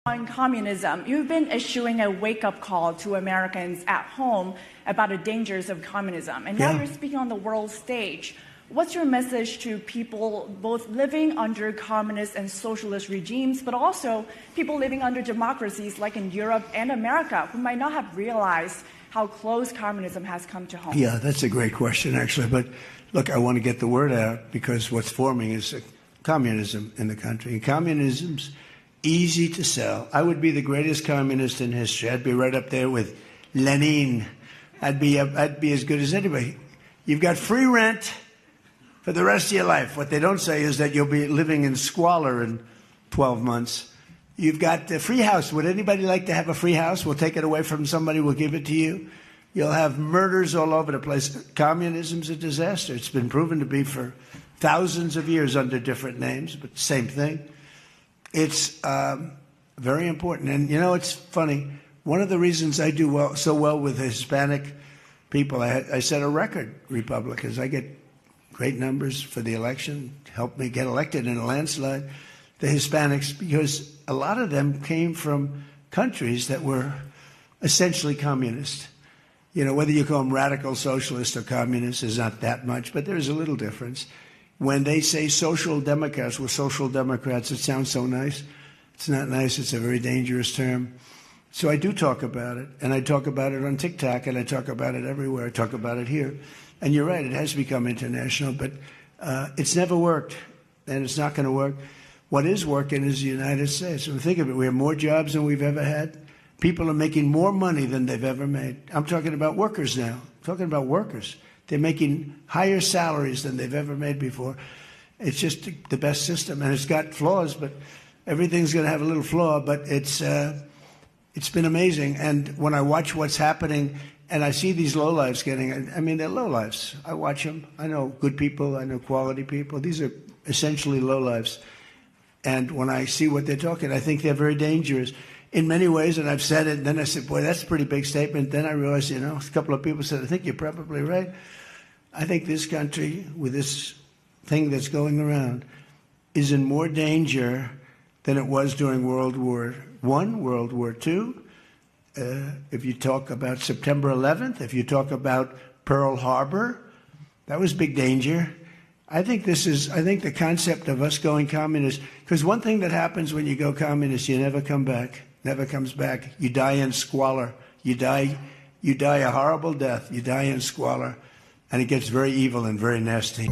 On communism, you've been issuing a wake-up call to Americans at home about the dangers of communism. And now you're speaking on the world stage. What's your message to people both living under communist and socialist regimes, but also people living under democracies like in Europe and America who might not have realized how close communism has come to home? Yeah, that's a great question, actually. But look, I want to get the word out because what's forming is communism in the country. And communism's easy to sell. I would be the greatest communist in history. I'd be right up there with Lenin. I'd be as good as anybody. You've got free rent for the rest of your life. What they don't say is that you'll be living in squalor in 12 months. You've got a free house. Would anybody like to have a free house? We'll take it away from somebody. We'll give it to you. You'll have murders all over the place. Communism's a disaster. It's been proven to be for thousands of years under different names, but same thing. It's very important. And, you know, it's funny. One of the reasons I do so well with Hispanic people, I set a record, Republicans. I get great numbers for the election, helped me get elected in a landslide. The Hispanics, because a lot of them came from countries that were essentially communist. You know, whether you call them radical socialist or communist is not that much, but there's a little difference. When they say social democrats, we're social democrats, it sounds so nice. It's not nice. It's a very dangerous term. So I do talk about it, and I talk about it on TikTok, and I talk about it everywhere. I talk about it here. And you're right, it has become international, but it's never worked, and it's not going to work. What is working is the United States. When we think of it, we have more jobs than we've ever had. People are making more money than they've ever made. I'm talking about workers now. I'm talking about workers. They're making higher salaries than they've ever made before. It's just the best system, and it's got flaws, but everything's going to have a little flaw, but it's been amazing. And when I watch what's happening, and I see these lowlifes getting, I mean, they're lowlifes. I watch them. I know good people. I know quality people. These are essentially lowlifes. And when I see what they're talking, I think they're very dangerous in many ways. And I've said it, and then I said, boy, that's a pretty big statement. Then I realized, you know, a couple of people said, I think you're probably right. I think this country, with this thing that's going around, is in more danger than it was during World War I, World War II. If you talk about September 11th, if you talk about Pearl Harbor, that was big danger. I think the concept of us going communist, because one thing that happens when you go communist, you never come back, never comes back. You die in squalor. You die a horrible death. You die in squalor, and it gets very evil and very nasty.